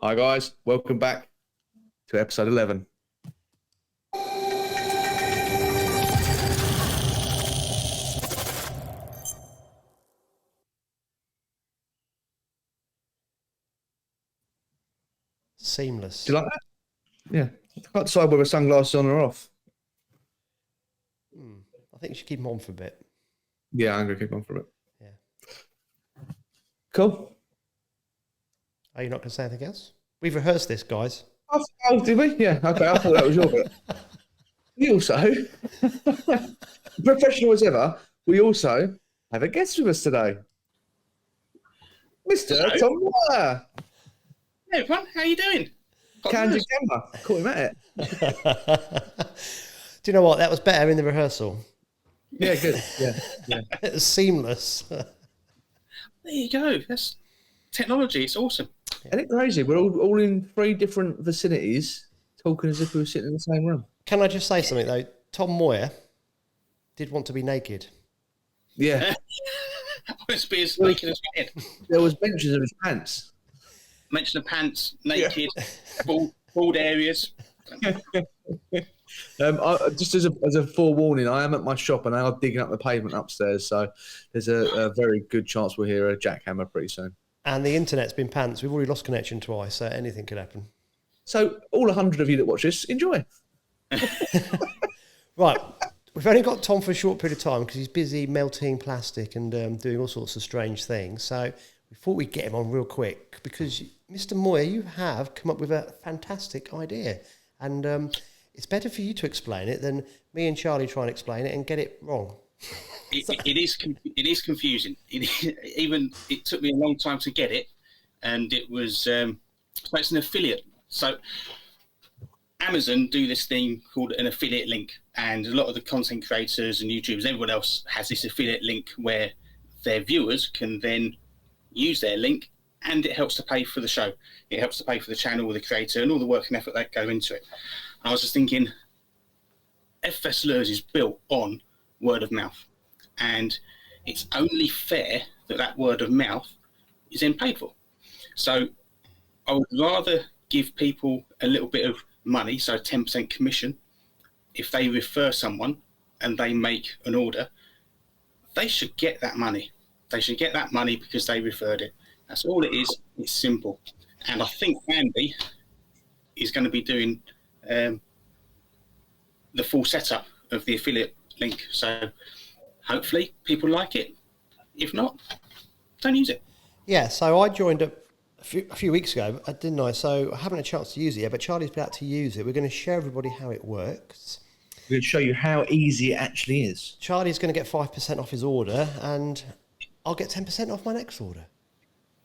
Hi guys, welcome back to episode 11. Seamless. Do you like that? Yeah. I can't decide whether sunglasses on or off. I think you should keep them on for a bit. Yeah, I'm going to keep on for a bit. Yeah. Cool. Are you not going to say anything else? We've rehearsed this, guys. Oh, did we? Yeah, okay, I thought that was your bit. We also, professional as ever, we also have a guest with us today. Mr. Tom Moore. Hey everyone, how you doing? Candy Gemma. Caught him at it. Do you know what? That was better in the rehearsal. Yeah, good. Yeah. It was seamless. There you go. That's technology. It's awesome. Isn't it crazy? We're all in 3 different vicinities talking as if we were sitting in the same room. Can I just say something, though? Tom Moyer did want to be naked. Yeah. I want to be as naked as I can. There was mentions of his pants. Mention the pants, naked, bald areas. Just as a forewarning, I am at my shop and I are digging up the pavement upstairs, so there's a very good chance we'll hear a jackhammer pretty soon. And the internet's been pants. We've already lost connection twice, so anything could happen. So all 100 of you that watch this, enjoy. Right. We've only got Tom for a short period of time because he's busy melting plastic and doing all sorts of strange things. So we thought we'd get him on real quick because, Mr. Moyer, you have come up with a fantastic idea. And it's better for you to explain it than me and Charlie try and explain it and get it wrong. It is confusing. It took me a long time to get it, and it was so it's an affiliate. So Amazon do this thing called an affiliate link, and a lot of the content creators and YouTubers, everyone else has this affiliate link where their viewers can then use their link, and it helps to pay for the show. It helps to pay for the channel, the creator, and all the work and effort that go into it. I was just thinking, FFS Lures is built on word of mouth, and it's only fair that that word of mouth is then paid for. So I would rather give people a little bit of money, so 10% commission, if they refer someone and they make an order. They should get that money. They should get that money because they referred it. That's all it is. It's simple. And I think Andy is going to be doing the full setup of the affiliate link. So hopefully people like it. If not, don't use it. Yeah, so I joined up a few weeks ago, didn't I? So I haven't had a chance to use it yet, but Charlie's been out to use it. We're going to show everybody how it works. We're going to show you how easy it actually is. Charlie's going to get 5% off his order, and I'll get 10% off my next order,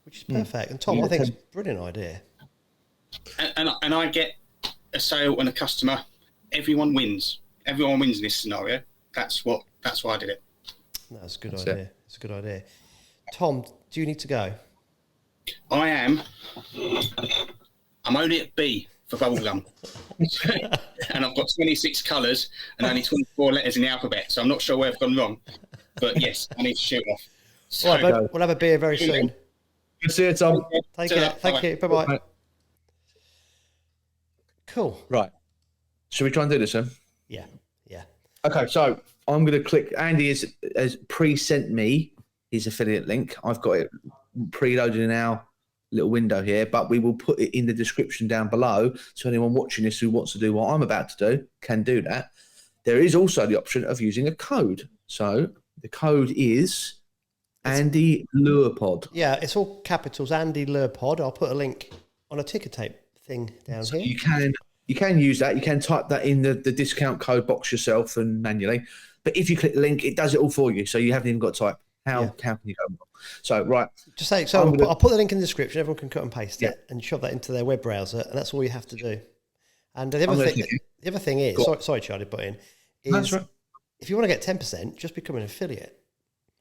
which is perfect. And Tom, I think it's a brilliant idea. And I get a sale and a customer. Everyone wins. Everyone wins in this scenario. That's why I did it. That's a good idea. It's a good idea. Tom, do you need to go? I'm only at B for bubblegum. And I've got 26 colours and only 24 letters in the alphabet, so I'm not sure where I've gone wrong. But yes, I need to shoot off. So, All right, we'll have a beer very soon. Good to see you, Tom. Take care. Thank you. Bye-bye. Right. Cool. Right. Should we try and do this then? Yeah. Okay, so I'm going to click. Andy has pre-sent me his affiliate link. I've got it preloaded in our little window here, but we will put it in the description down below so anyone watching this who wants to do what I'm about to do can do that. There is also the option of using a code. So the code is ANDYLUREPOD. Yeah, it's all capitals, ANDYLUREPOD. I'll put a link on a ticker tape thing down here. You can use that. You can type that in the discount code box yourself and manually. But if you click the link, it does it all for you. So you haven't even got to type. How can you go wrong? So, right. Just say, I'll put the link in the description. Everyone can cut and paste it and shove that into their web browser. And that's all you have to do. And the other thing is, sorry, Charlie, but is right. If you want to get 10%, just become an affiliate.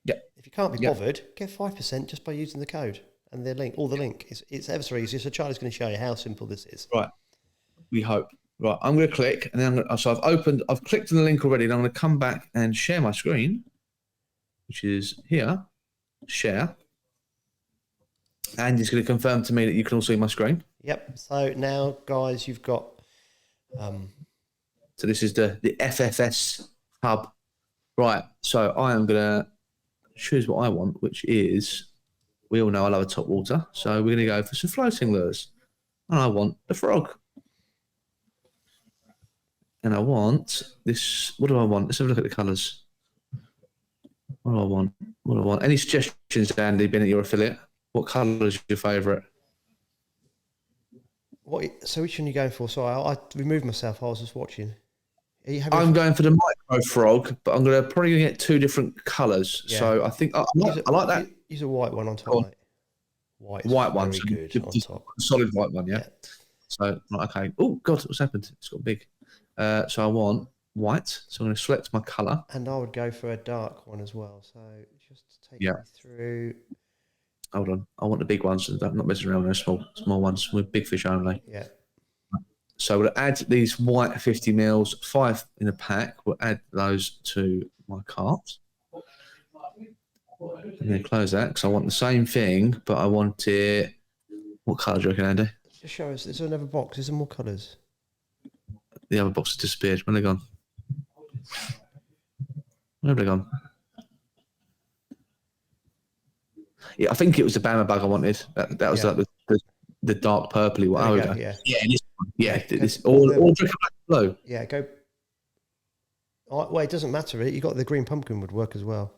Yeah. If you can't be bothered, get 5% just by using the code and the link, It's ever so easy. So Charlie's going to show you how simple this is. Right. We hope. Right. I'm going to click, and then I've clicked on the link already, and I'm going to come back and share my screen, which is here. Share. Andy's going to confirm to me that you can all see my screen. Yep. So now, guys, you've got. So this is the FFS hub. Right. So I am going to choose what I want, which is, we all know I love a top water. So we're going to go for some floating lures. And I want the frog. And I want this. What do I want? Let's have a look at the colours. What do I want? What do I want? Any suggestions, Andy, being at your affiliate? What colour is your favourite? So which one are you going for? Sorry, I removed myself. I was just watching. I'm going for the micro frog, but I'm going to probably get two different colours. Yeah. So I think I like that. Use a white one on top, mate. White one. Very good on top. Solid white one, yeah. So, okay. Oh, God, what's happened? It's got big. So I want white. So I'm going to select my colour. And I would go for a dark one as well. So just take me through. Hold on. I want the big ones. I'm not messing around with small ones with big fish only. Yeah. So we'll add these white 50 mils, 5 in a pack. We'll add those to my cart. And then close that because I want the same thing, but I want it. What colour do you reckon, Andy? Just show us. There's another box. Is there more colours? The other box has disappeared. Where are they gone? Where have they gone? Yeah, I think it was the Bama bug I wanted. That was like the dark purpley one. Oh, okay. This all black blue. Yeah, go. Well, it doesn't matter. You got the green pumpkin would work as well.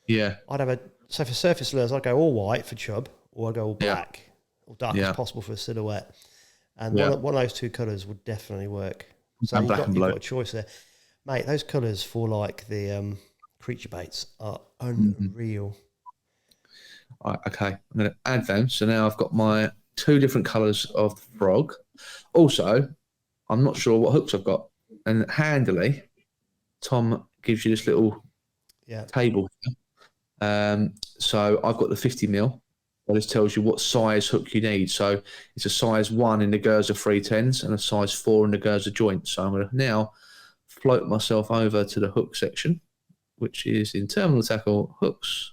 Yeah. So for surface lures, I'd go all white for chub, or I'd go all black, or dark as possible for a silhouette. And one of those two colours would definitely work. So you've got a choice there. Mate, those colours for like the creature baits are unreal. Right, okay, I'm going to add them. So now I've got my 2 different colours of the frog. Also, I'm not sure what hooks I've got. And handily, Tom gives you this little table. So I've got the 50 mil. Well, this tells you what size hook you need. So it's a size 1 in the Gerzer 310s and a size 4 in the Gerzer joint. So I'm going to now float myself over to the hook section, which is in terminal tackle hooks.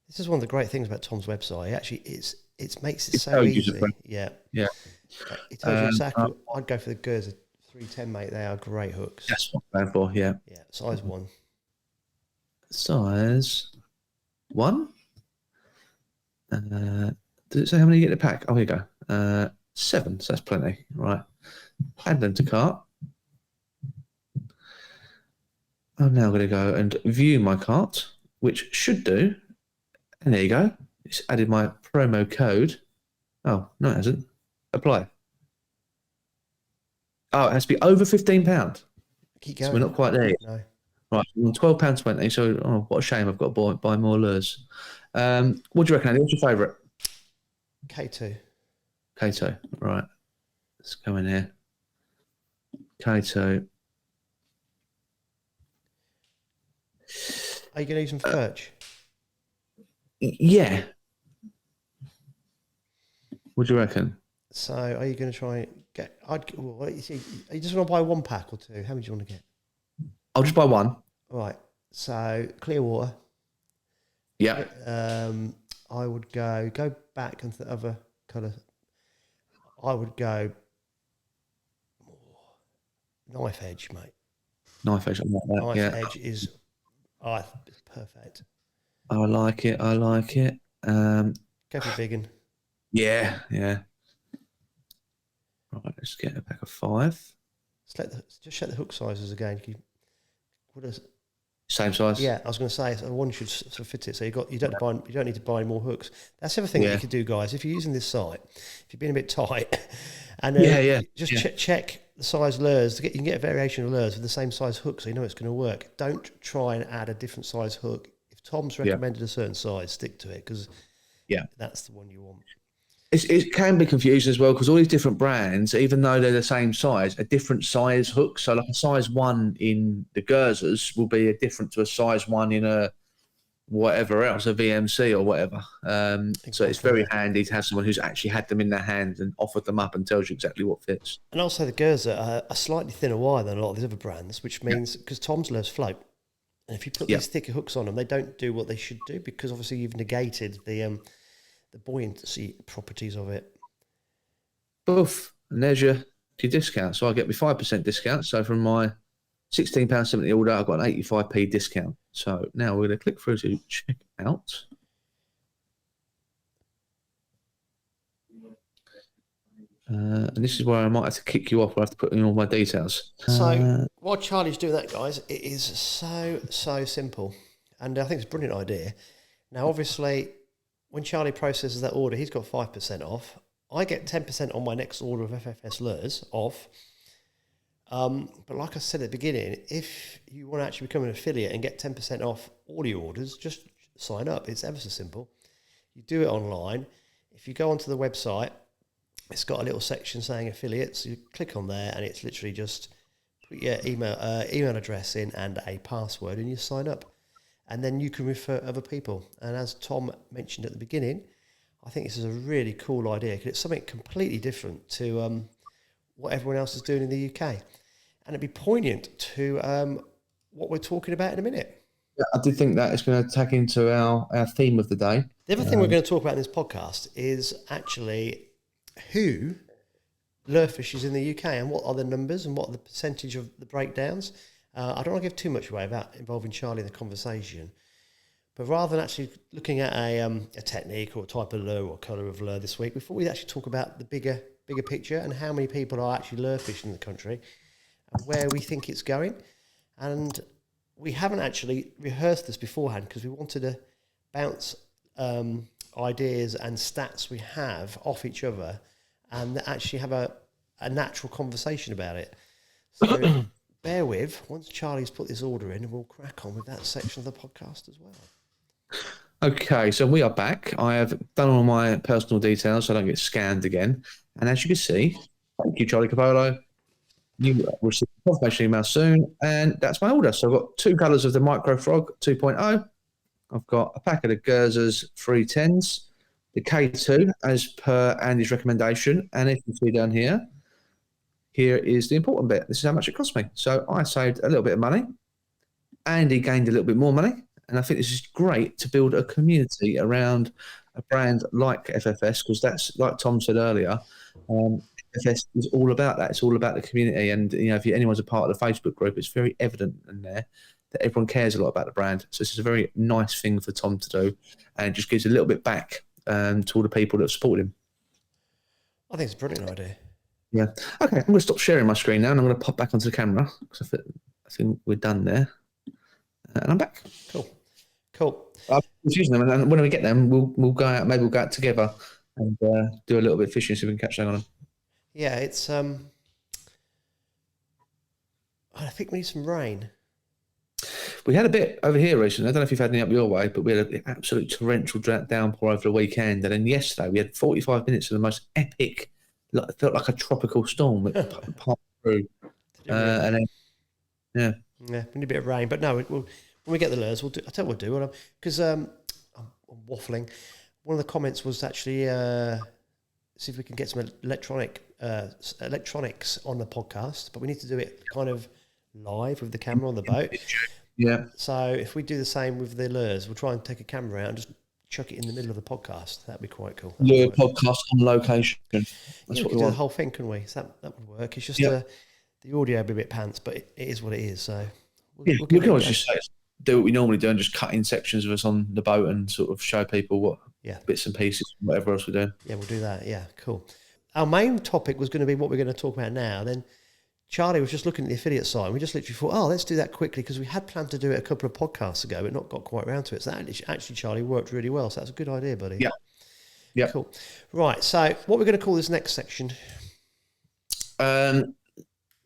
This is one of the great things about Tom's website. Actually, it makes it so easy. Yeah. It tells you exactly. I'd go for the Gerzer 310, mate. They are great hooks. That's what I'm going for. Yeah. Yeah. Size 1. Size 1. Does it say how many you get in the pack? Oh, here you go. 7. So that's plenty. Right. Add them to cart. I'm now going to go and view my cart, which should do. And there you go. It's added my promo code. Oh, no, it hasn't. Apply. Oh, it has to be over £15. Keep going. So we're not quite there yet. No. Right, £12.20. So, what a shame. I've got to buy more lures. What do you reckon, Andy? What's your favourite? K2. K2. Right. Let's go in here. K2. Are you going to use some perch? Yeah. What do you reckon? So, are you going to try and get? You just want to buy 1 pack or 2? How many do you want to get? I'll just buy 1. Right. So, clear water. Yeah. I would go back into the other colour. I would go knife edge, mate. Knife edge, I like that. Knife edge is it's perfect. I like it. Go for biggin. Yeah. Right, let's get a pack of 5. Just check the hook sizes again. Same size. Yeah, I was going to say one should sort of fit it. So you don't need to buy more hooks. That's the other thing that you could do, guys. If you're using this site, if you're being a bit tight, and check the size lures. You can get a variation of lures with the same size hook, so you know it's going to work. Don't try and add a different size hook. If Tom's recommended a certain size, stick to it because that's the one you want. It can be confusing as well because all these different brands, even though they're the same size, are different size hooks. So like a size 1 in the Gerzers will be different to a size 1 in a whatever else, a VMC or whatever. So it's very handy to have someone who's actually had them in their hands and offered them up and tells you exactly what fits. And also the Gerzer are a slightly thinner wire than a lot of these other brands, which means because Tom's lures float. And if you put these thicker hooks on them, they don't do what they should do because obviously you've negated the buoyancy properties of it. Boof. And there's your discount. So I get my 5% discount. So from my £16.70 order, I've got an 85p discount. So now we're going to click through to check out. And this is where I might have to kick you off. I have to put in all my details. So while Charlie's doing that, guys, it is so simple. And I think it's a brilliant idea. Now, obviously, when Charlie processes that order, he's got 5% off. I get 10% on my next order of FFS Lures off. But like I said at the beginning, if you want to actually become an affiliate and get 10% off all your orders, just sign up. It's ever so simple. You do it online. If you go onto the website, it's got a little section saying affiliates. You click on there and it's literally just put your email address in and a password and you sign up. And then you can refer other people. And as Tom mentioned at the beginning, I think this is a really cool idea because it's something completely different to what everyone else is doing in the UK. And it'd be poignant to what we're talking about in a minute. Yeah, I do think that it's going to tag into our theme of the day. The other thing we're going to talk about in this podcast is actually who lure fishes in the UK and what are the numbers and what are the percentage of the breakdowns. I don't want to give too much away about involving Charlie in the conversation, but rather than actually looking at a technique or a type of lure or colour of lure this week, we thought we'd actually talk about the bigger picture and how many people are actually lure fishing in the country and where we think it's going. And we haven't actually rehearsed this beforehand because we wanted to bounce ideas and stats we have off each other and actually have a natural conversation about it. So bear with, once Charlie's put this order in, we'll crack on with that section of the podcast as well. Okay, so we are back. I have done all my personal details so I don't get scanned again. And as you can see, thank you, Charlie Capolo. You will receive a confirmation email soon. And that's my order. So I've got 2 colours of the Micro Frog 2.0. I've got a packet of Gerzers 310s, the K2 as per Andy's recommendation. And if you see down here is the important bit. This is how much it cost me. So I saved a little bit of money. Andy gained a little bit more money. And I think this is great to build a community around a brand like FFS because that's, like Tom said earlier, FFS is all about that. It's all about the community. And, you know, if anyone's a part of the Facebook group, it's very evident in there that everyone cares a lot about the brand. So this is a very nice thing for Tom to do and just gives a little bit back to all the people that have supported him. I think it's a brilliant idea. Yeah. Okay, I'm going to stop sharing my screen now and I'm going to pop back onto the camera because I think we're done there. And I'm back. Cool. I'm using them, and when we get them, we'll go out. Maybe we'll go out together and do a little bit of fishing, so we can catch something on them. Yeah, it's. I think we need some rain. We had a bit over here recently. I don't know if you've had any up your way, but we had an absolute torrential downpour over the weekend, and then yesterday we had 45 minutes of the most epic. It felt like a tropical storm that passed through, and then yeah, we need a bit of rain, but no, when we get the lures, we'll do. I tell you what we'll do, because I'm waffling. One of the comments was actually see if we can get some electronics on the podcast, but we need to do it kind of live with the camera on the boat. Yeah. So if we do the same with the lures, we'll try and take a camera out and just chuck it in the middle of the podcast. That'd be quite cool. Yeah, podcast on location. That's what we could do the whole thing, couldn't we? So that would work. It's just the audio would be a bit pants, but it is what it is. So we can always just say do what we normally do and just cut in sections of us on the boat and sort of show people what bits and pieces, whatever else we're doing. Yeah, we'll do that. Yeah, cool. Our main topic was going to be what we're going to talk about now. Then Charlie was just looking at the affiliate site and we just literally thought, let's do that quickly because we had planned to do it a couple of podcasts ago but not got quite around to it. So that actually, Charlie, worked really well. So that's a good idea, buddy. Yeah. Yeah. Cool. Right, so what we're going to call this next section?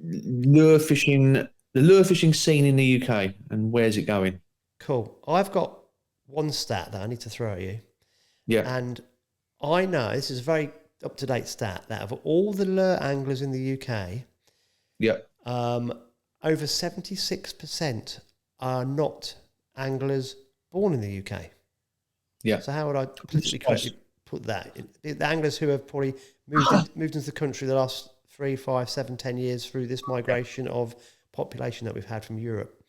Lure fishing. The lure fishing scene in the UK and where's it going? Cool. I've got one stat that I need to throw at you. Yeah. And I know this is a very up-to-date stat that of all the lure anglers in the UK, over 76% are not anglers born in the UK. Yeah. So how would I politically correctly put that? The anglers who have probably moved into the country the last 3, 5, 7, 10 years through this migration of population that we've had from Europe.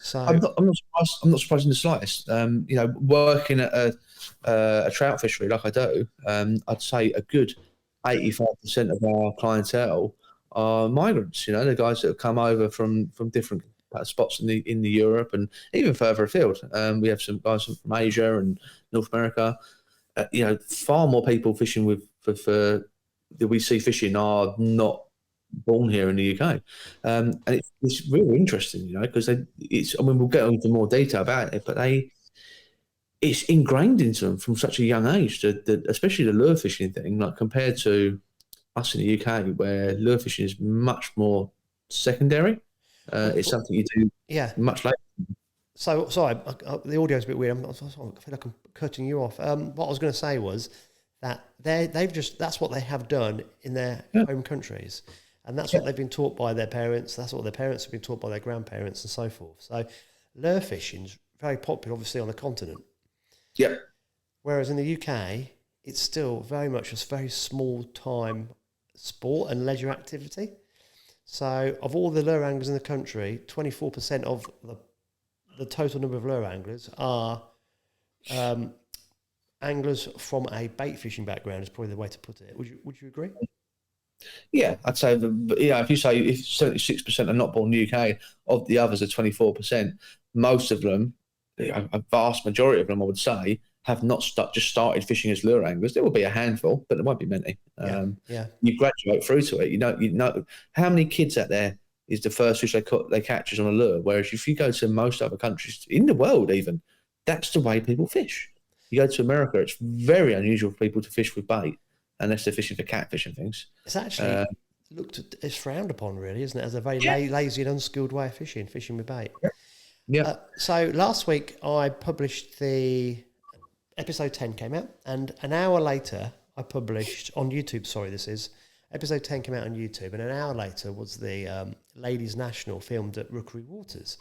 So I'm not surprised. I'm not surprised in the slightest. Working at a trout fishery like I do, I'd say a good 85% of our clientele are migrants. The guys that have come over from different spots in the Europe and even further afield. We have some guys from Asia and North America. Far more people fishing for that we see fishing are not born here in the UK, and it's really interesting, because we'll get into more detail about it, but it's ingrained into them from such a young age, especially the lure fishing thing, like compared to us in the UK, where lure fishing is much more secondary. It's something you do much later. So sorry, the audio's a bit weird. I feel like I'm cutting you off. What I was going to say was that that's what they have done in their home countries. And that's what they've been taught by their parents. That's what their parents have been taught by their grandparents and so forth. So lure fishing's very popular, obviously, on the continent. Yeah. Whereas in the UK, it's still very much a very small time sport and leisure activity. So of all the lure anglers in the country, 24% of the total number of lure anglers are anglers from a bait fishing background is probably the way to put it. Would you agree? Yeah, I'd say if you say if 76% are not born in the UK, of the others are 24%, most of them, a vast majority of them, I would say, have not just started fishing as lure anglers. There will be a handful, but there won't be many. You graduate through to it. You know how many kids out there is the first fish they catch is on a lure. Whereas if you go to most other countries in the world, even that's the way people fish. You go to America, it's very unusual for people to fish with bait unless they're fishing for catfish and things. It's actually it's frowned upon, really, isn't it, as a very lazy and unskilled way of fishing with bait. Yeah. So last week I published episode 10 came out, and an hour later I published on YouTube. Sorry, episode 10 came out on YouTube, and an hour later was the Ladies National filmed at Rookery Waters.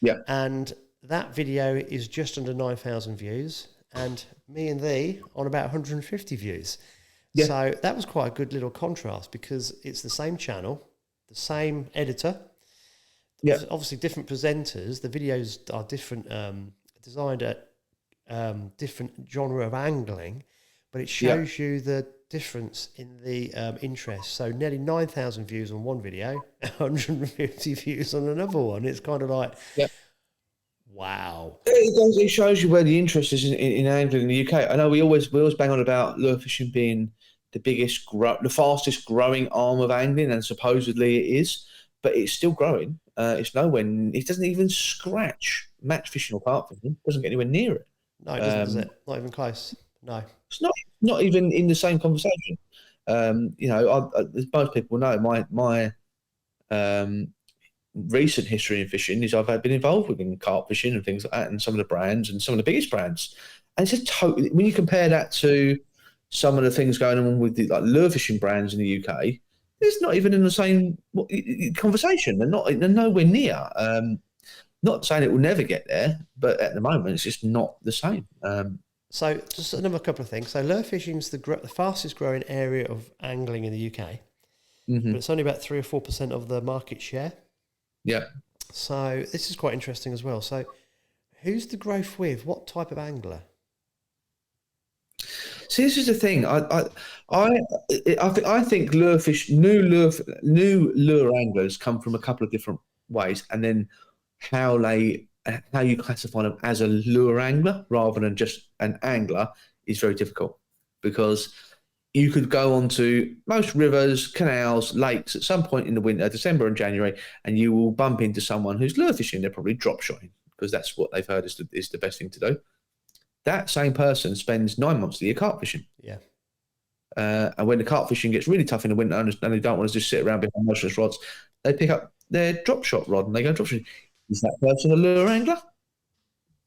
Yeah. And that video is just under 9,000 views, and me and thee on about 150 views. Yeah. So that was quite a good little contrast, because it's the same channel, the same editor, obviously different presenters. The videos are different, designed at different genre of angling, but it shows you the difference in the interest. So nearly 9,000 views on one video, 150 views on another one. It's kind of like, wow. It shows you where the interest is in angling in the UK. I know we always bang on about lure fishing being the fastest growing arm of angling, and supposedly it is, but it's still growing. It doesn't even scratch match fishing or carp fishing. It doesn't get anywhere near it. No, it doesn't, does it? Not even close. No. It's not even in the same conversation. As most people know, my recent history in fishing is I've been involved with carp fishing and things like that, and some of the brands and some of the biggest brands. And it's totally, when you compare that to some of the things going on with the lure fishing brands in the UK, it's not even in the same conversation. They're nowhere near. Not saying it will never get there, but at the moment it's just not the same. So just another couple of things. So lure fishing is the fastest growing area of angling in the UK, but it's only about 3 or 4% of the market share. Yeah. So this is quite interesting as well. So who's the growth with? What type of angler? See, this is the thing. I think new lure anglers come from a couple of different ways, and then how you classify them as a lure angler rather than just an angler is very difficult, because you could go onto most rivers, canals, lakes at some point in the winter, December and January, and you will bump into someone who's lure fishing. They're probably drop shotting because that's what they've heard is the best thing to do. That same person spends 9 months of the year carp fishing. Yeah. And when the carp fishing gets really tough in the winter and they don't want to just sit around behind motionless rods, they pick up their drop shot rod and they go drop shooting. Is that person a lure angler?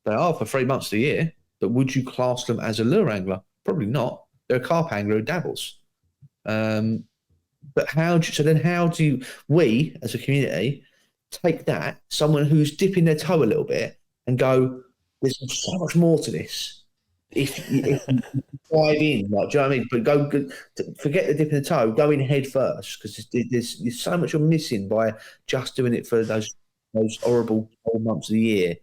They are for 3 months of the year, but would you class them as a lure angler? Probably not. They're a carp angler who dabbles. But how do we as a community take that, someone who's dipping their toe a little bit, and go, there's so much more to this. If you dive in, do you know what I mean? But forget the dip in the toe, go in head first, because there's so much you're missing by just doing it for those those horrible cold months of the year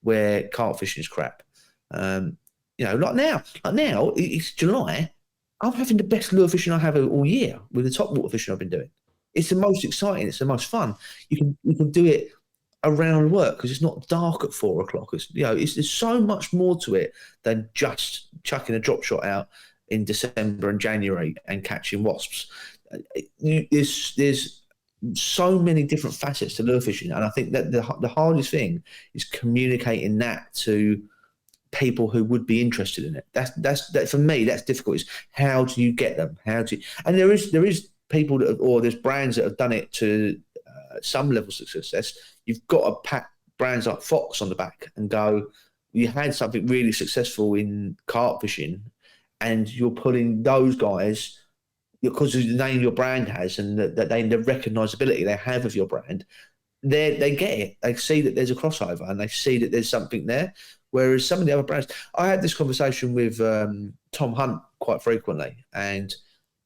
where carp fishing is crap. Like now, it's July. I'm having the best lure fishing I have all year with the top water fishing I've been doing. It's the most exciting. It's the most fun. You can do it around work because it's not dark at 4 o'clock. There's so much more to it than just chucking a drop shot out in December and January and catching wasps. There's so many different facets to lure fishing, and I think that the hardest thing is communicating that to people who would be interested in it. That for me, that's difficult. Is how do you get them? And there is people there's brands that have done it to some level of success. You've got to pat brands like Fox on the back and go, you had something really successful in carp fishing, and you're pulling those guys because of the name your brand has and the recognisability they have of your brand. They get it. They see that there's a crossover and they see that there's something there. Whereas some of the other brands, I had this conversation with Tom Hunt quite frequently, and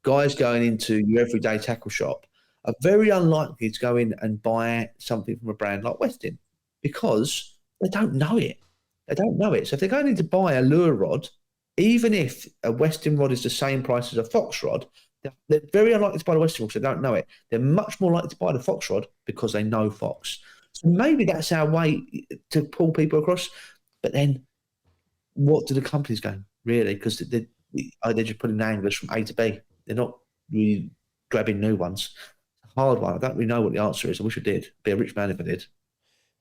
guys going into your everyday tackle shop are very unlikely to go in and buy something from a brand like Westin because they don't know it. They don't know it. So if they're going in to buy a lure rod, even if a Westin rod is the same price as a Fox rod, they're very unlikely to buy the Westin rod because they don't know it. They're much more likely to buy the Fox rod because they know Fox. So maybe that's our way to pull people across. But then what do the companies go, really? Because they're just putting anglers from A to B. They're not really grabbing new ones. It's a hard one. I don't really know what the answer is. I wish I did. Be a rich man if I did.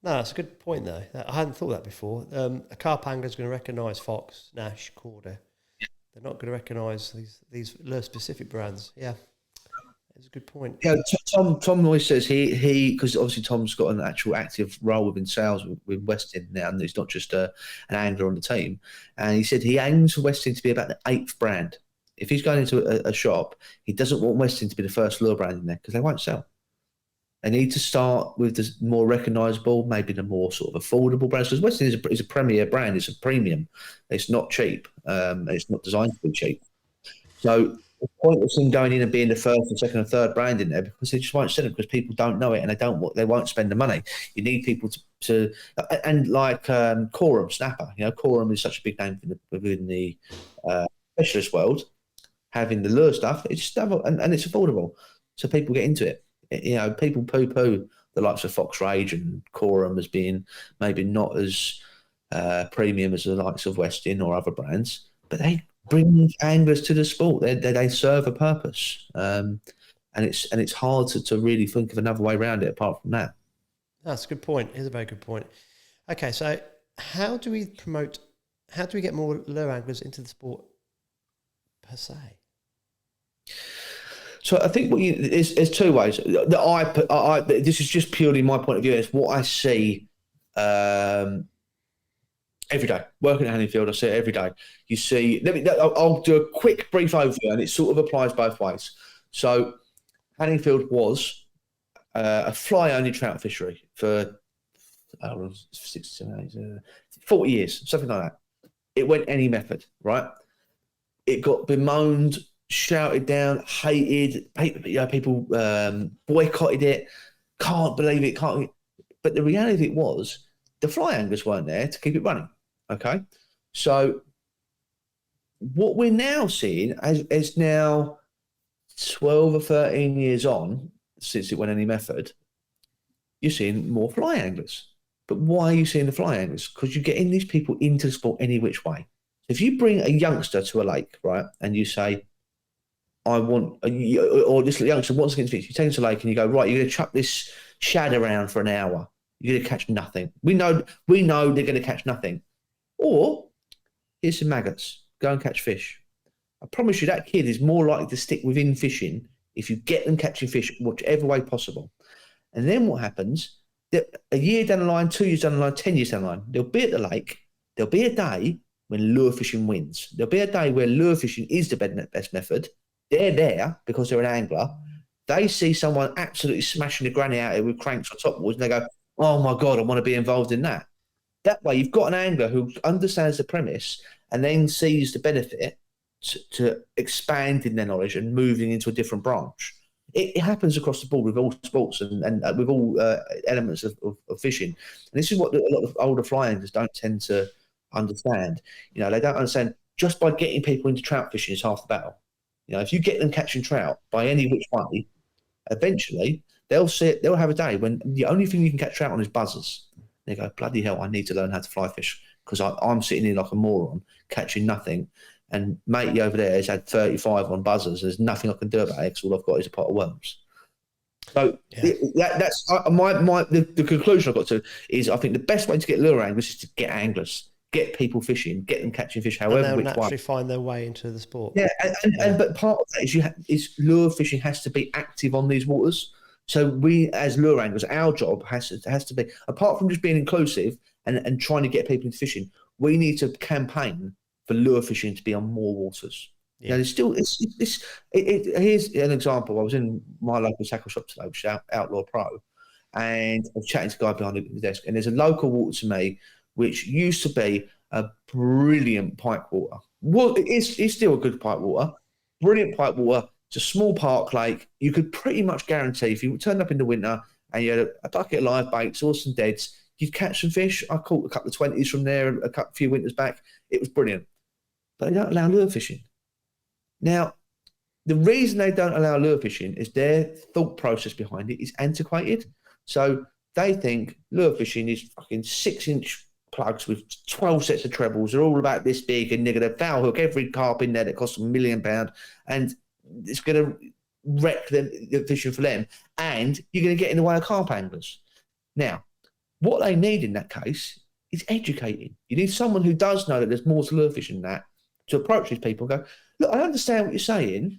No, that's a good point, though. I hadn't thought that before. A carp angler is going to recognise Fox, Nash, Corder. Yeah. They're not going to recognise these lure-specific brands. Yeah, it's a good point. Yeah, Tom always says he because obviously Tom's got an actual active role within sales with Westin now, and he's not just an angler on the team. And he said he aims for Westin to be about the 8th brand. If he's going into a shop, he doesn't want Westin to be the first lure brand in there because they won't sell. They need to start with the more recognisable, maybe the more sort of affordable brands. Because Westin is a premier brand. It's a premium. It's not cheap. It's not designed to be cheap. So the point of him going in and being the first and second and third brand in there because they just won't sell them because people don't know it and they won't spend the money. You need people to and like Quorum Snapper. Quorum is such a big name within the specialist world. Having the lure stuff, it's just and it's affordable, so people get into it. People poo-poo the likes of Fox Rage and Quorum as being maybe not as premium as the likes of Westin or other brands, but they bring anglers to the sport. They serve a purpose, and it's hard to really think of another way around it apart from that. That's a good point. It's a very good point. Okay, so how do we get more lure anglers into the sport per se? So I think there's two ways. This is just purely my point of view. It's what I see every day. Working at Hanningfield, I see it every day. You see, I'll do a quick brief overview, and it sort of applies both ways. So Hanningfield was a fly-only trout fishery for 40 years, something like that. It went any method, right? It got bemoaned, shouted down, hated. People boycotted it. Can't believe it. Can't. But the reality of it was the fly anglers weren't there to keep it running. Okay, so what we're now seeing is now 12 or 13 years on since it went any method. You're seeing more fly anglers. But why are you seeing the fly anglers? Because you're getting these people into the sport any which way. If you bring a youngster to a lake, right, and you say, or this youngster wants to get into fish, you take him to a lake and you go, right, you're going to chuck this shad around for an hour. You're going to catch nothing. We know they're going to catch nothing. Or here's some maggots. Go and catch fish. I promise you that kid is more likely to stick within fishing if you get them catching fish whichever way possible. And then what happens, a year down the line, 2 years down the line, 10 years down the line, they'll be at the lake. There'll be a day when lure fishing wins. There'll be a day where lure fishing is the best method. They're there because they're an angler. They see someone absolutely smashing the granny out here with cranks or top boards, and they go, oh my God, I want to be involved in that. That way, you've got an angler who understands the premise and then sees the benefit to expanding their knowledge and moving into a different branch. it happens across the board with all sports and with all elements of fishing. And this is what a lot of older fly anglers don't tend to understand. They don't understand just by getting people into trout fishing is half the battle. If you get them catching trout by any which way, eventually they'll have a day when the only thing you can catch trout on is buzzers. They go, bloody hell, I need to learn how to fly fish because I'm sitting here like a moron catching nothing. And matey over there has had 35 on buzzers. There's nothing I can do about it because all I've got is a pot of worms. So that's the conclusion I got to is I think the best way to get lure anglers is to get anglers, get people fishing, get them catching fish. However, and they'll naturally find their way into the sport. Yeah, but part of that is lure fishing has to be active on these waters. So we, as lure anglers, our job has to be, apart from just being inclusive and trying to get people into fishing, we need to campaign for lure fishing to be on more waters. Yeah. There's still here's an example. I was in my local tackle shop today, which is Outlaw Pro, and I was chatting to a guy behind the desk, and there's a local water to me which used to be a brilliant pike water. Well, it's still a good pike water, brilliant pike water. It's a small park lake. You could pretty much guarantee if you turned up in the winter and you had a bucket of live baits or some deads, you'd catch some fish. I caught a couple of 20s from there a few winters back. It was brilliant. But they don't allow lure fishing. Now, the reason they don't allow lure fishing is their thought process behind it is antiquated. So they think lure fishing is fucking 6-inch plugs with 12 sets of trebles. They're all about this big, and they're going to foul hook every carp in there that costs £1 million, and it's going to wreck the fishing for them. And you're going to get in the way of carp anglers. Now, what they need in that case is educating. You need someone who does know that there's more to lure fishing than that, to approach these people and go, look, I understand what you're saying,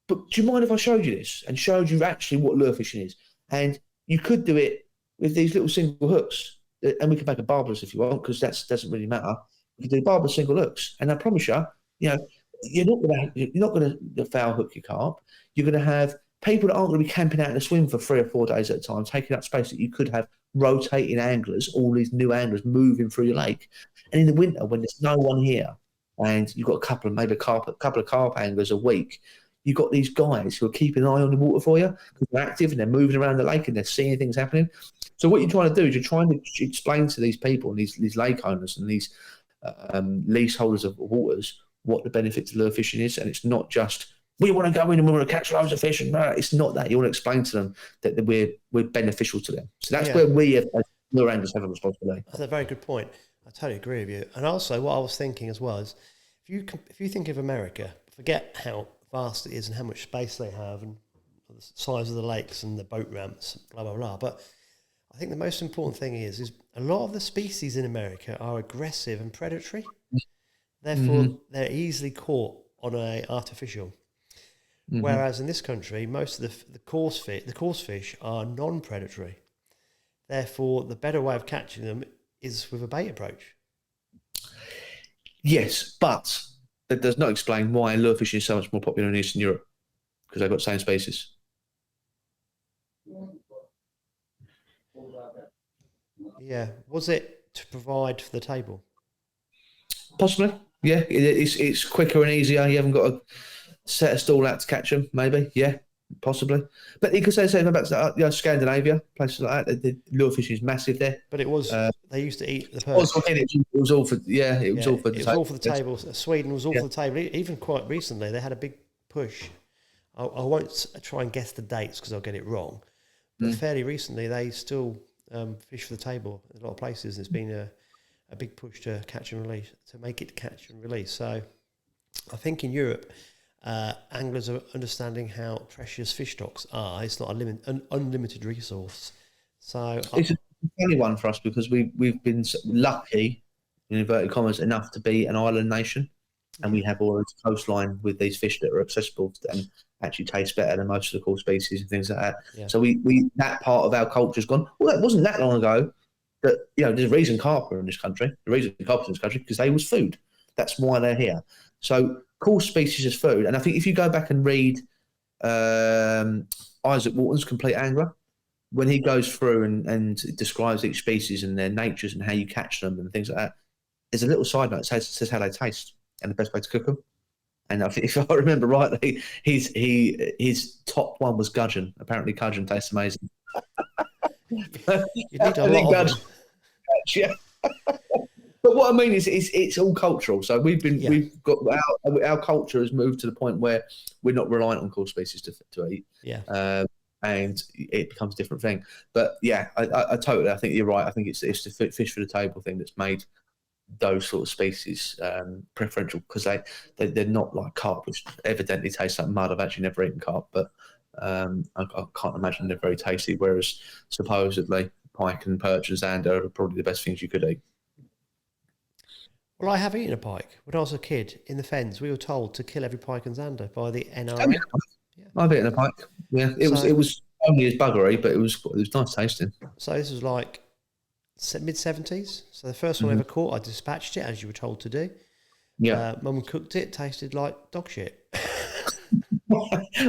but do you mind if I showed you this and showed you actually what lure fishing is? And you could do it with these little single hooks, and we can make a barbless if you want, because that doesn't really matter. You can do barbless single hooks, and I promise you, you're not going to foul hook your carp. You're going to have people that aren't going to be camping out in a swim for 3 or 4 days at a time, taking up space that you could have rotating anglers, all these new anglers moving through your lake. And in the winter, when there's no one here, and you've got a couple of carp anglers a week, you've got these guys who are keeping an eye on the water for you because they're active and they're moving around the lake and they're seeing things happening. So what you're trying to do is you're trying to explain to these people and these lake owners and these leaseholders of waters what the benefit to lure fishing is. And it's not just, we want to go in and we want to catch loads of fish. And no, it's not that. You want to explain to them that we're beneficial to them. So that's where we as lure anglers have a responsibility. That's a very good point. I totally agree with you. And also what I was thinking as well is, if you think of America, forget how vast it is and how much space they have and the size of the lakes and the boat ramps, blah, blah, blah. But I think the most important thing is a lot of the species in America are aggressive and predatory. Therefore, they're easily caught on an artificial. Whereas in this country, most of the coarse fish are non-predatory. Therefore, the better way of catching them is with a bait approach. Yes, but that does not explain why lure fishing is so much more popular in Eastern Europe, because they've got the same species. Yeah. Was it to provide for the table? Possibly. Yeah. It's quicker and easier. You haven't got to set a stall out to catch them, maybe. Yeah, possibly. But you could say the same about Scandinavia, places like that. The lure fishing is massive there. But it was, they used to eat the perch. It was all for the table. It was all for the table. Sweden was all for the table. Even quite recently, they had a big push. I won't try and guess the dates because I'll get it wrong. But fairly recently, they still fish for the table in a lot of places. There's been a big push to catch and release, to make it catch and release. So I think in Europe, anglers are understanding how precious fish stocks are. It's not an unlimited resource. So it's a funny one for us because we've been lucky, in inverted commas, enough to be an island nation, and we have all this coastline with these fish that are accessible and actually taste better than most of the core species and things like that. Yeah. So we that part of our culture's gone. Well, it wasn't that long ago that there's a reason carp are in this country. The reason carp are in this country because they was food. That's why they're here. So core species is food, and I think if you go back and read Isaac Walton's Complete Angler, when he goes through and describes each species and their natures and how you catch them and things like that, there's a little side note that says how they taste and the best way to cook them. And I think, if I remember rightly, his top one was gudgeon. Apparently, gudgeon tastes amazing. You need a I think lot of gudgeon, them. yeah. But what I mean is, it's all cultural. So Yeah. we've got our culture has moved to the point where we're not reliant on core species to eat. Yeah. And it becomes a different thing. But yeah, I totally. I think you're right. I think it's the fish for the table thing that's made those sort of species preferential, because they're not like carp, which evidently tastes like mud. I've actually never eaten carp, but I can't imagine they're very tasty. Whereas supposedly pike and perch and zander are probably the best things you could eat. Well, I have eaten a pike. When I was a kid in the fens, we were told to kill every pike and zander by the NRA. I've eaten a pike. Yeah, it was only as buggery, but it was nice tasting. So this was like mid-70s. So the first one I ever caught, I dispatched it as you were told to do. Yeah. Mum cooked it. Tasted like dog shit.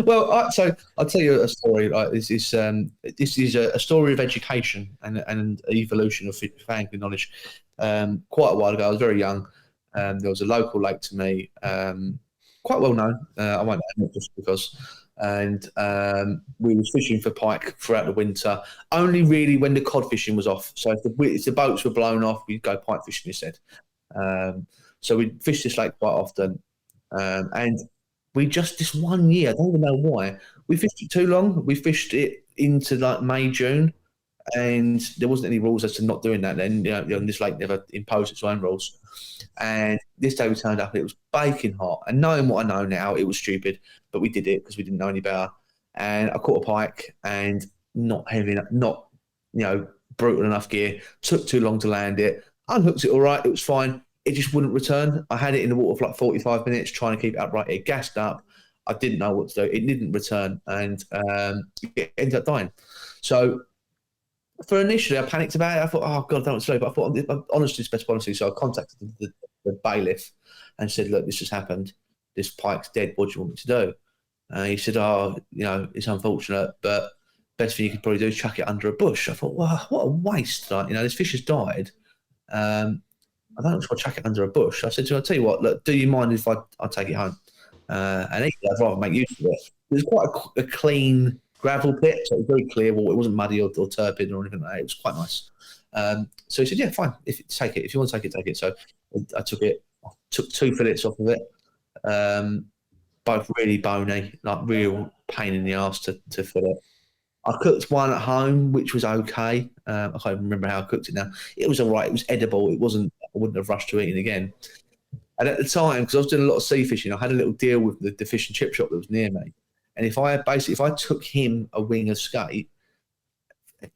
Well, so I'll tell you a story. Like this is a story of education and evolution of angling knowledge. Quite a while ago, I was very young. There was a local lake to me, quite well known. I won't name it just because. And we was fishing for pike throughout the winter, only really when the cod fishing was off. So if the boats were blown off, we'd go pike fishing instead. So we'd fish this lake quite often. And we just, this one year, I don't even know why, we fished it too long. We fished it into like May, June, and there wasn't any rules as to not doing that then. This lake never imposed its own rules. And this day we turned up, and it was baking hot. And knowing what I know now, it was stupid, but we did it because we didn't know any better. And I caught a pike, and not heavy enough, not brutal enough gear. Took too long to land it. Unhooked it all right. It was fine. It just wouldn't return. I had it in the water for like 45 minutes trying to keep it upright. It gassed up. I didn't know what to do. It didn't return, and it ended up dying. So for initially, I panicked about it. I thought, oh, God, I don't want to sleep. But I thought, honestly, it's best policy. So I contacted the bailiff and said, look, this has happened. This pike's dead. What do you want me to do? He said, oh, it's unfortunate, but best thing you could probably do is chuck it under a bush. I thought, wow, what a waste. Like, this fish has died. I don't just want to chuck it under a bush. I said to him, I'll tell you what, look, do you mind if I take it home? And he said, I'd rather make use of it. It was quite a clean gravel pit, so it was very clear. Well, it wasn't muddy or turbid or anything like that. It was quite nice. So he said, yeah, fine. Take it. If you want to take it, take it. So I took it. I took 2 fillets off of it. Both really bony, like real pain in the arse to fillet. I cooked one at home, which was okay. I can't even remember how I cooked it now. It was all right. It was edible. It wasn't. I wouldn't have rushed to eating again. And at the time, because I was doing a lot of sea fishing, I had a little deal with the fish and chip shop that was near me. And if I took him a wing of skate,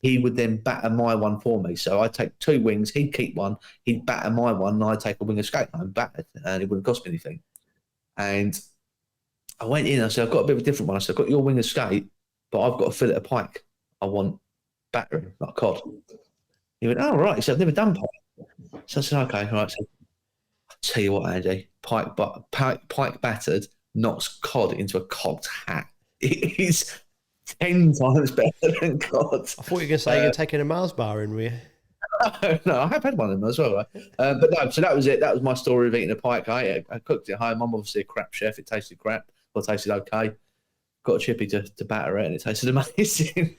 he would then batter my one for me. So I'd take 2 wings, he'd keep one, he'd batter my one, and I'd take a wing of skate home battered, and it wouldn't cost me anything. And I went in, I said, I've got a bit of a different one. I said, I've got your wing of skate, but I've got a fillet of pike. I want battering, like cod. He went, oh, right. He said, I've never done pike. So I said, okay, all right. So I'll tell you what, Andy, pike battered knocks cod into a cocked hat. It is 10 times better than cod. I thought you were going to say you're taking a Mars bar in with you. No, I have had one of them as well. Right? But no, so that was it. That was my story of eating a pike. I cooked it at home. I'm obviously a crap chef. It tasted crap. Well, it tasted okay. Got a chippy to batter it, and it tasted amazing.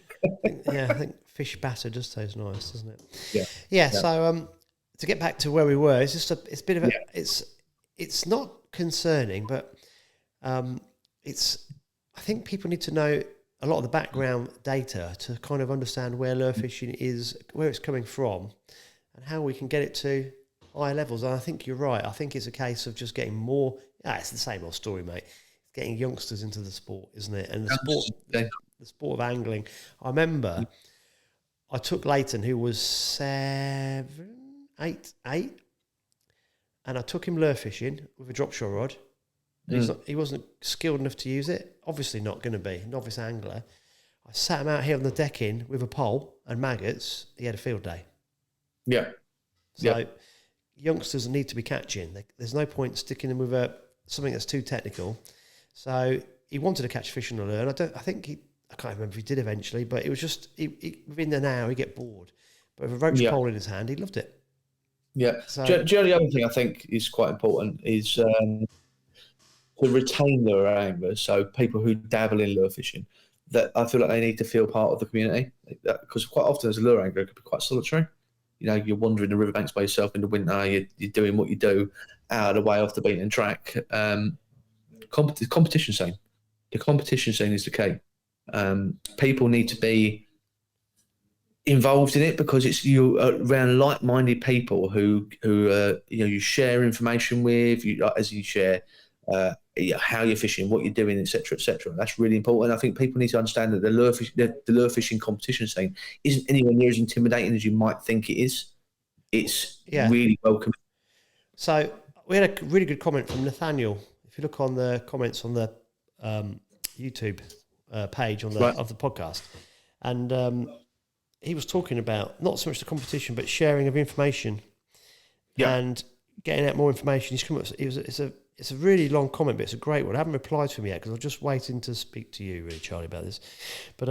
I think fish batter does taste nice, doesn't it? Yeah. So to get back to where we were, it's just it's a bit of a it's not concerning, but I think people need to know a lot of the background data to kind of understand where lure fishing is, where it's coming from, and how we can get it to higher levels. And I think you're right. I think it's a case of just getting more. It's the same old story, mate. It's getting youngsters into the sport, isn't it? And the sport of angling. I remember I took Leighton, who was 8, and I took him lure fishing with a drop shore rod. He wasn't skilled enough to use it. Obviously not going to be. Novice angler. I sat him out here on the decking with a pole and maggots. He had a field day. Yeah. So youngsters need to be catching. There's no point sticking them with something that's too technical. So he wanted to catch fish on a lure. And I can't remember if he did eventually, but it was just, within an hour, he'd get bored. But with a roach pole in his hand, he loved it. Yeah. So, the other thing I think is quite important is to retain lure anglers, so people who dabble in lure fishing, that I feel like they need to feel part of the community, because quite often as a lure angler, it could be quite solitary. You know, you're wandering the riverbanks by yourself in the winter. You're doing what you do out of the way off the beaten track. Competition scene. The competition scene is the key. People need to be involved in it because it's you around like-minded people who you share information with. As you share how you're fishing, what you're doing, etc., etc. That's really important. I think people need to understand that the lure fishing competition scene isn't anywhere near as intimidating as you might think it is. It's really welcome. So we had a really good comment from Nathaniel. If you look on the comments on the YouTube page of the podcast, and he was talking about not so much the competition, but sharing of information and getting out more information. He's come up. It's a really long comment, but it's a great one. I haven't replied to him yet because I was just waiting to speak to you, really, Charlie, about this. But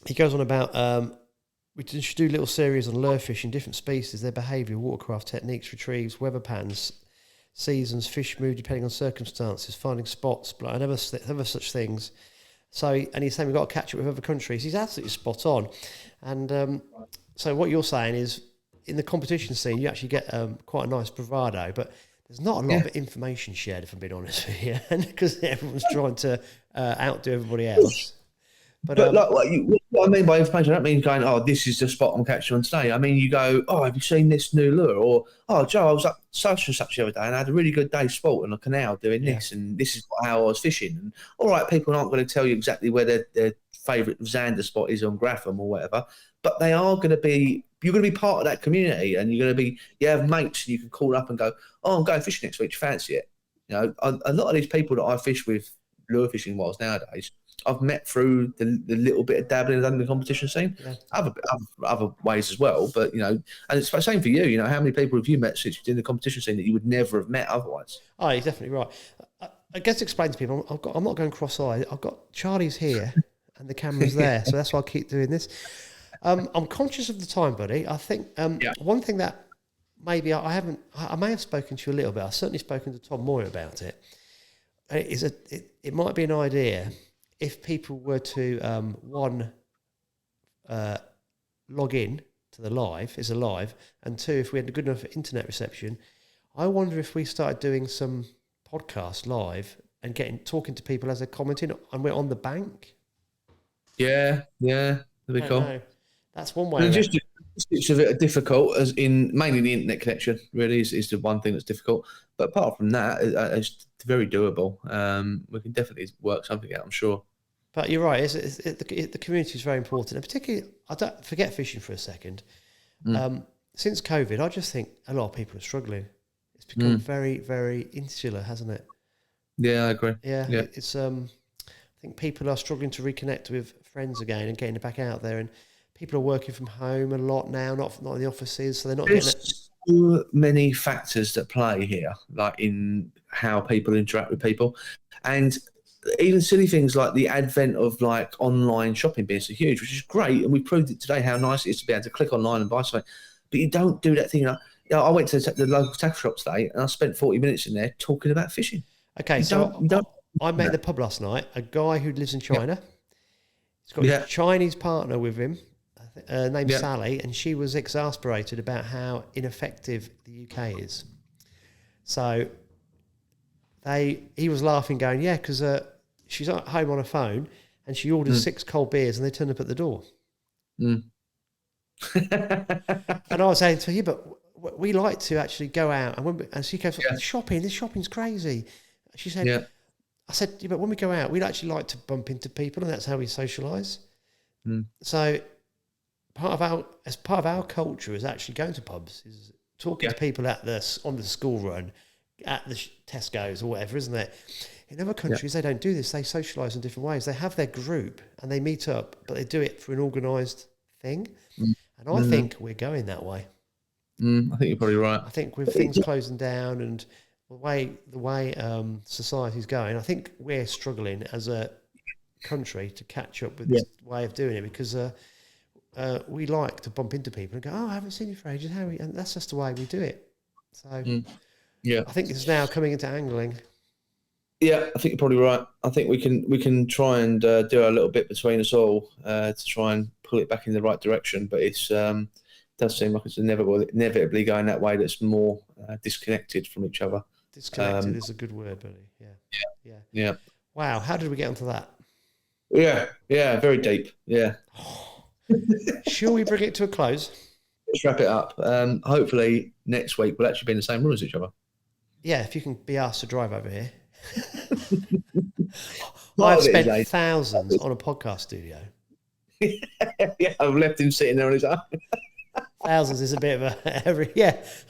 he goes on about we should do little series on lure fishing, different species, their behaviour, watercraft techniques, retrieves, weather patterns, seasons, fish mood, depending on circumstances, finding spots, and other such things. So, and he's saying we've got to catch up with other countries. He's absolutely spot on. And so what you're saying is, in the competition scene, you actually get quite a nice bravado, but there's not a lot of information shared, if I'm being honest with you, because everyone's trying to outdo everybody else. But like what I mean by information, I don't mean going, oh, this is the spot I'm catching on today. I mean, you go, oh, have you seen this new lure? Or, oh, Joe, I was up such and such the other day and I had a really good day sport on a canal doing this, and this is how I was fishing. And all right, people aren't going to tell you exactly where their favourite Xander spot is on Grapham or whatever, but they are going to be. You're going to be part of that community, and you're going to be. You have mates, and you can call up and go, oh, I'm going fishing next week. Do you fancy it? You know, a lot of these people that I fish with lure fishing wise nowadays, I've met through the little bit of dabbling I've done in the competition scene. Yeah. Other ways as well, but and it's the same for you. You know, how many people have you met since you did the competition scene that you would never have met otherwise? Oh, you're definitely right. I guess to explain to people, I'm not going cross-eyed. I've got Charlie's here and the camera's there, so that's why I keep doing this. I'm conscious of the time, buddy. I think one thing that maybe I may have spoken to you a little bit. I've certainly spoken to Tom Moyer about it. It might be an idea. If people were to log in to the live, it's a live, and two, if we had a good enough internet reception, I wonder if we started doing some podcasts live and talking to people as they're commenting, and we're on the bank. Yeah, that'd be cool. Know. That's one way. It's a bit difficult, as in mainly the internet connection. Really is the one thing that's difficult. But apart from that, it's very doable. We can definitely work something out, I'm sure. But you're right. The community is very important, and particularly, I don't forget fishing for a second. Since COVID, I just think a lot of people are struggling. It's become very, very insular, hasn't it? Yeah, I agree. Yeah. It's. I think people are struggling to reconnect with friends again and getting back out there. And people are working from home a lot now, not in the offices, so they're not getting it. So many factors that play here, like in how people interact with people, and even silly things like the advent of like online shopping being so huge, which is great, and we proved it today how nice it is to be able to click online and buy something. But you don't do that thing. I went to the local tackle shop today and I spent 40 minutes in there talking about fishing. Okay, I met in the pub last night a guy who lives in China. He's got a Chinese partner with him, named Sally, and she was exasperated about how ineffective the UK is. So he was laughing, going, because she's at home on her phone and she orders 6 cold beers and they turn up at the door. And I was saying to her, but we like to actually go out. And she goes, this shopping's crazy. She said, I said, but when we go out, we'd actually like to bump into people, and that's how we socialise. So part of our culture is actually going to pubs, is talking to people on the school run, at the Tesco's or whatever, isn't it? In other countries, they don't do this. They socialise in different ways. They have their group and they meet up, but they do it through an organised thing. And I think we're going that way. I think you're probably right. I think with things closing down and the way society's going, I think we're struggling as a country to catch up with this way of doing it, because we like to bump into people and go, I haven't seen you for ages. And that's just the way we do it. So I think it's now coming into angling. Yeah, I think you're probably right. I think we can try and do our little bit between us all to try and pull it back in the right direction. But it's does seem like it's inevitably going that way. That's more disconnected from each other. Disconnected is a good word, buddy. Yeah. Wow, how did we get onto that? Yeah, very deep. Yeah. Shall we bring it to a close? Let's wrap it up. Hopefully next week we'll actually be in the same room as each other. Yeah, if you can be asked to drive over here. I've spent thousands on a podcast studio. Yeah, I've left him sitting there on his own. Thousands is a bit of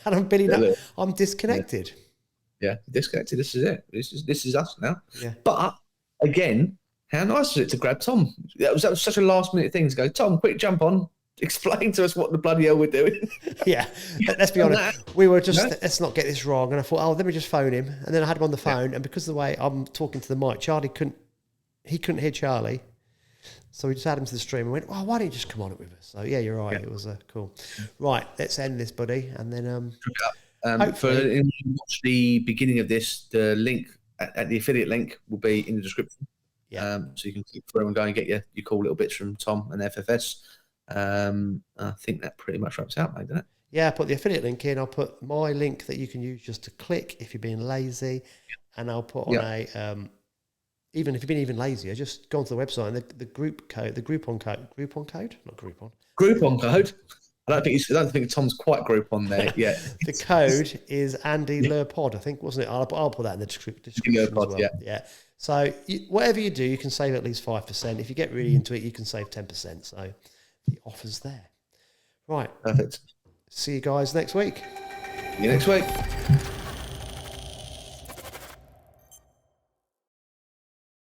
and I'm disconnected. Yeah, disconnected. This is it. This is us now. Yeah. But again, how nice was it to grab Tom? That was such a last minute thing to go, Tom, quick jump on. Explain to us what the bloody hell we're doing. Yeah, let's be honest. We were just, let's not get this wrong. And I thought, let me just phone him. And then I had him on the phone. And because of the way I'm talking to the mic, Charlie couldn't hear Charlie. So we just had him to the stream and went, why don't you just come on it with us? So yeah, you're right. Yeah. It was cool. Right, let's end this, buddy. And then hopefully, if you watch the beginning of this, the link at the affiliate link will be in the description. Yeah. So you can click through and go and get your cool little bits from Tom and FFS. I think that pretty much wraps out, mate, doesn't it? Yeah, I put the affiliate link in. I'll put my link that you can use just to click if you're being lazy. And I'll put on even if you've been even lazier, just go onto the website and the group code, the Groupon code. Groupon code? I don't think Tom's quite Groupon there yet. The code is ANDYLUREPOD, I think, wasn't it? I'll put that in the description as well. Yeah. So whatever you do, you can save at least 5%. If you get really into it, you can save 10%. So the offer's there. Right. Perfect. See you guys next week. See you next week.